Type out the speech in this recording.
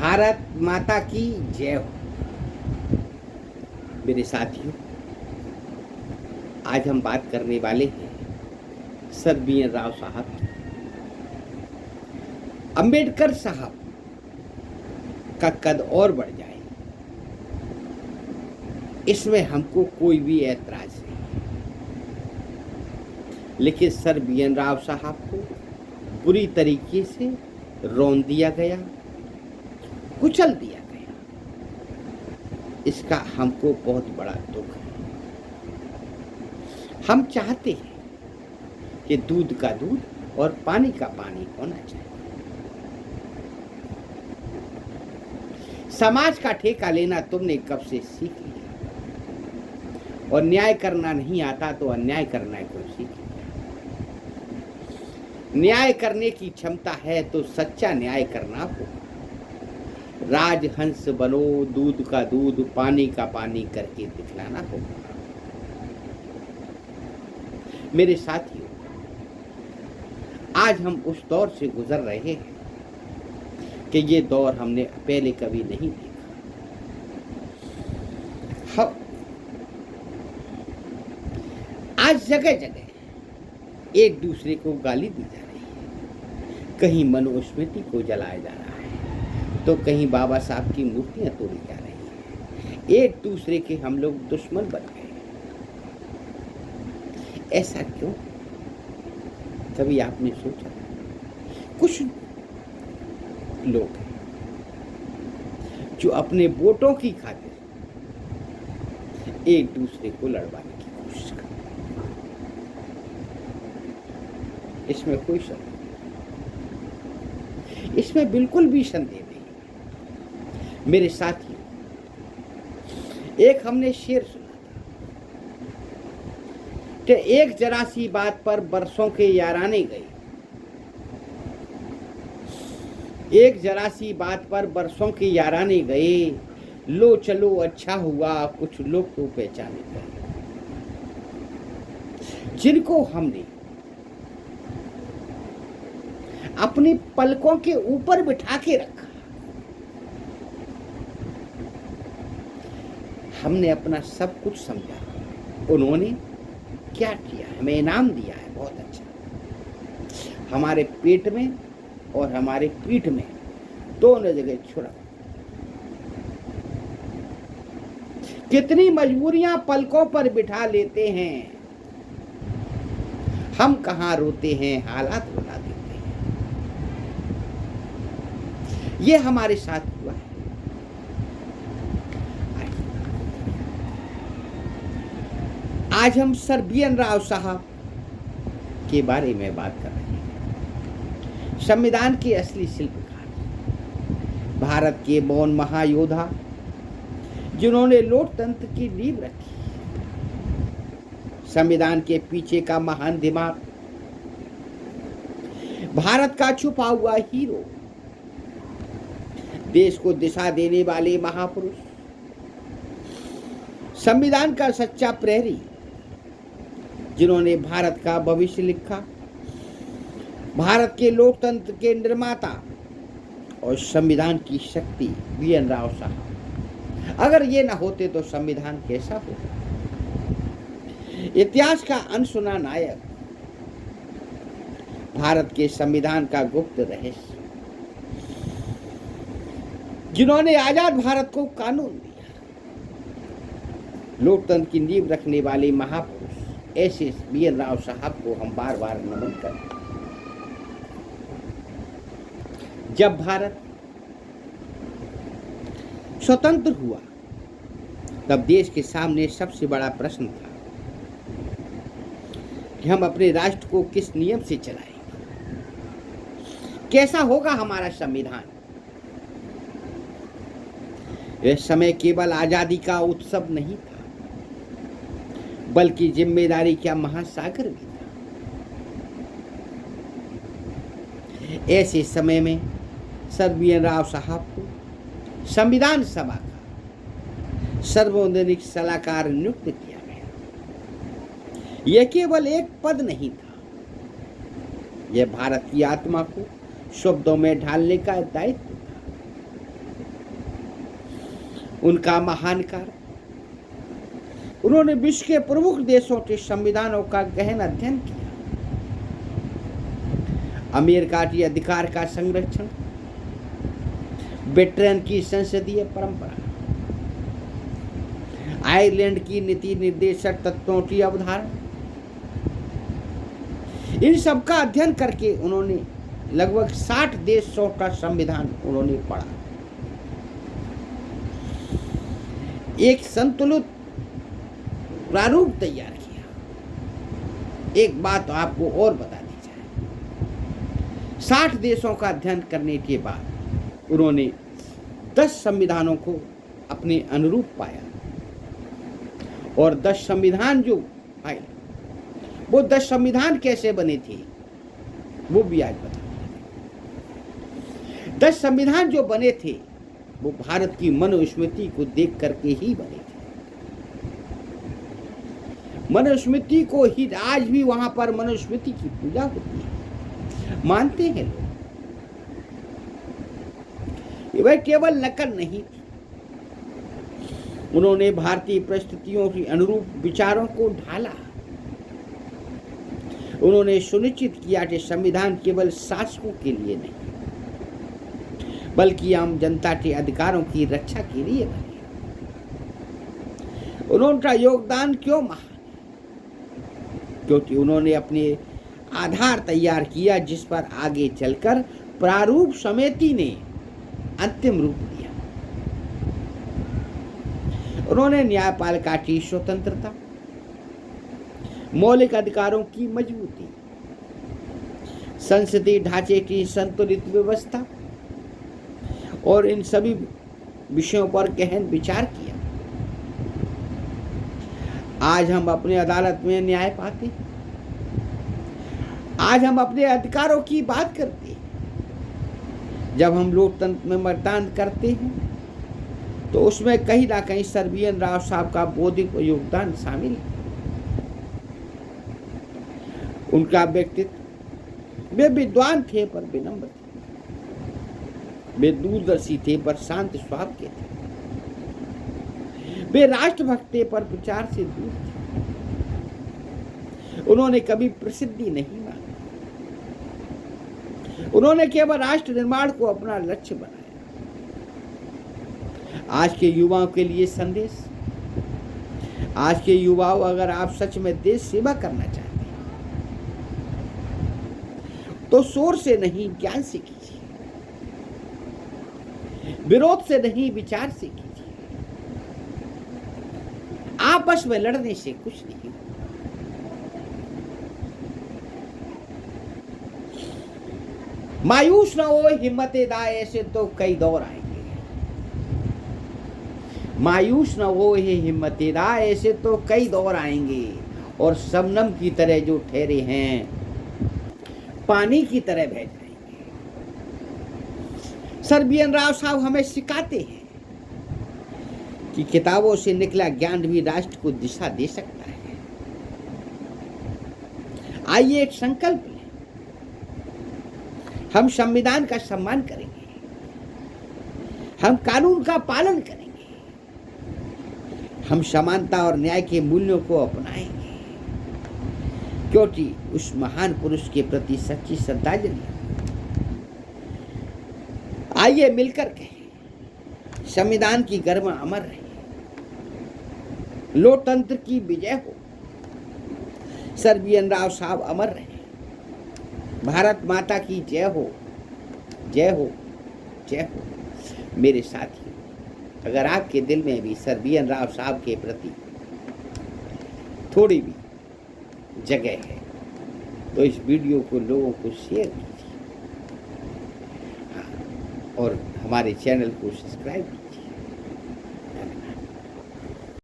भारत माता की जय हो। मेरे साथियों, आज हम बात करने वाले हैं सर बी.एन. राव साहब की। अंबेडकर साहब का कद और बढ़ जाए, इसमें हमको कोई भी ऐतराज नहीं, लेकिन सर बी.एन. राव साहब को बुरी तरीके से रौंद दिया गया, कुचल दिया गया। इसका हमको बहुत बड़ा दुख है। हम चाहते हैं कि दूध का दूध और पानी का पानी होना चाहिए। समाज का ठेका लेना तुमने कब से सीख लिया, और न्याय करना नहीं आता तो अन्याय करना को सीख लिया। न्याय करने की क्षमता है तो सच्चा न्याय करना होगा। राजहंस बनो, दूध का दूध पानी का पानी करके दिखलाना होगा। मेरे साथियों, आज हम उस दौर से गुजर रहे हैं कि ये दौर हमने पहले कभी नहीं देखा। हम आज जगह जगह एक दूसरे को गाली दी जा रही है, कहीं मनुस्मृति को जलाया जा रहा है तो कहीं बाबा साहब की मूर्तियां तोड़ी जा रही हैं। एक दूसरे के हम लोग दुश्मन बन गए। ऐसा क्यों? कभी आपने सोचा? कुछ लोग हैं जो अपने वोटों की खातिर एक दूसरे को लड़वाने की कोशिश करते हैं। इसमें कोई संदेह नहीं, इसमें बिल्कुल भी संदेह नहीं। मेरे साथियों, एक हमने शेर सुना था कि एक जरा सी बात पर बरसों के याराने गए। एक जरा सी बात पर बरसों के याराने गए, लो चलो अच्छा हुआ कुछ लोग तो पहचाने गए। जिनको हमने अपनी पलकों के ऊपर बिठा के रखा, हमने अपना सब कुछ समझा, उन्होंने क्या किया? हमें इनाम दिया है, बहुत अच्छा। हमारे पेट में और हमारे पीठ में दोनों जगह छुरा। कितनी मजबूरियां पलकों पर बिठा लेते हैं, हम कहां रोते हैं, हालात रुला देते हैं। ये हमारे साथ हुआ है। आज हम सर बी.एन. राव साहब के बारे में बात कर रहे हैं। संविधान के असली शिल्पकार, भारत के मौन महायोद्धा, जिन्होंने लोकतंत्र की नींव रखी, संविधान के पीछे का महान दिमाग, भारत का छुपा हुआ हीरो, देश को दिशा देने वाले महापुरुष, संविधान का सच्चा प्रहरी, जिन्होंने भारत का भविष्य लिखा, भारत के लोकतंत्र के निर्माता और संविधान की शक्ति बी.एन. राव साहब। अगर ये ना होते तो संविधान कैसा होता? इतिहास का अनसुना नायक, भारत के संविधान का गुप्त रहस्य, जिन्होंने आजाद भारत को कानून दिया, लोकतंत्र की नींव रखने वाले महापुरुष, ऐसे बी.एन. राव साहब को हम बार बार नमन करते हैं। जब भारत स्वतंत्र हुआ तब देश के सामने सबसे बड़ा प्रश्न था कि हम अपने राष्ट्र को किस नियम से चलाएंगे, कैसा होगा हमारा संविधान। यह समय केवल आजादी का उत्सव नहीं था, बल्कि जिम्मेदारी का महासागर भी था। ऐसे समय में सर बी.एन. राव साहब को संविधान सभा का सर्वोदनिक सलाहकार नियुक्त किया गया। यह केवल एक पद नहीं था, यह भारत की आत्मा को शब्दों में ढालने का दायित्व था। उनका महान कार्य। उन्होंने विश्व के प्रमुख देशों के संविधानों का गहन अध्ययन किया। अमेरिका के अधिकार का संरक्षण, ब्रिटेन की संसदीय परंपरा, आयरलैंड की नीति निर्देशक तत्वों की अवधारणा, इन सब का अध्ययन करके उन्होंने लगभग 60 देशों का संविधान उन्होंने पढ़ा। एक संतुलित प्रारूप तैयार किया। एक बात आपको और बता दी जाए, 60 देशों का अध्ययन करने के बाद उन्होंने 10 संविधानों को अपने अनुरूप पाया, और 10 संविधान जो आए, वो 10 संविधान कैसे बने थे वो भी आज बता। 10 संविधान जो बने थे वो भारत की मनुस्मृति को देख करके ही बने थे। मनुस्मृति को ही आज भी वहां पर मनुस्मृति की पूजा होती है, मानते हैं लोग। वह केवल नकल नहीं, उन्होंने भारतीय परिस्थितियों की अनुरूप विचारों को ढाला। उन्होंने सुनिश्चित किया कि संविधान केवल शासकों के लिए नहीं बल्कि आम जनता के अधिकारों की रक्षा के लिए बने। उनका योगदान क्यों महान? क्योंकि उन्होंने अपने आधार तैयार किया जिस पर आगे चलकर प्रारूप समिति ने अंतिम रूप दिया। उन्होंने न्यायपालिका की स्वतंत्रता, मौलिक अधिकारों की मजबूती, संसदीय ढांचे की संतुलित व्यवस्था और इन सभी विषयों पर गहन विचार किया। आज हम अपने अदालत में न्याय पाते हैं। आज हम अपने अधिकारों की बात करते हैं। जब हम लोकतंत्र में मतदान करते हैं तो उसमें कहीं ना कहीं सर बी.एन. राव साहब का बौद्धिक योगदान शामिल है। उनका व्यक्तित्व, वे विद्वान थे पर विनम्र थे, वे दूरदर्शी थे पर शांत स्वभाव के थे, वे राष्ट्रभक्त थे पर विचार से दूर थे। उन्होंने कभी प्रसिद्धि नहीं मांगी, उन्होंने केवल राष्ट्र निर्माण को अपना लक्ष्य बनाया। आज के युवाओं के लिए संदेश, आज के युवाओं, अगर आप सच में देश सेवा करना चाहते हैं तो शोर से नहीं ज्ञान से कीजिए, विरोध से नहीं विचार से कीजिए। आपस में लड़ने से कुछ नहीं। मायूस न हो, हिम्मते दाए, ऐसे तो कई दौर आएंगे। मायूस न हो हे हिम्मते दाए, ऐसे तो कई दौर आएंगे, और शबनम की तरह जो ठहरे हैं पानी की तरह बह जाएंगे। Sir BN. राव साहब हमें सिखाते हैं कि किताबों से निकला ज्ञान भी राष्ट्र को दिशा दे सकता है। आइए एक संकल्प लें, हम संविधान का सम्मान करेंगे, हम कानून का पालन करेंगे, हम समानता और न्याय के मूल्यों को अपनाएंगे, क्योंकि उस महान पुरुष के प्रति सच्ची श्रद्धांजलि। आइए मिलकर कहें, संविधान की गरिमा अमर रहे, लोकतंत्र की विजय हो, सर बी.एन. राव साहब अमर रहे, भारत माता की जय हो, जय हो, जय हो। मेरे साथियों, अगर आपके दिल में भी सर बी.एन. राव साहब के प्रति थोड़ी भी जगह है तो इस वीडियो को लोगों को शेयर कीजिए, और हमारे चैनल को सब्सक्राइब कीजिए।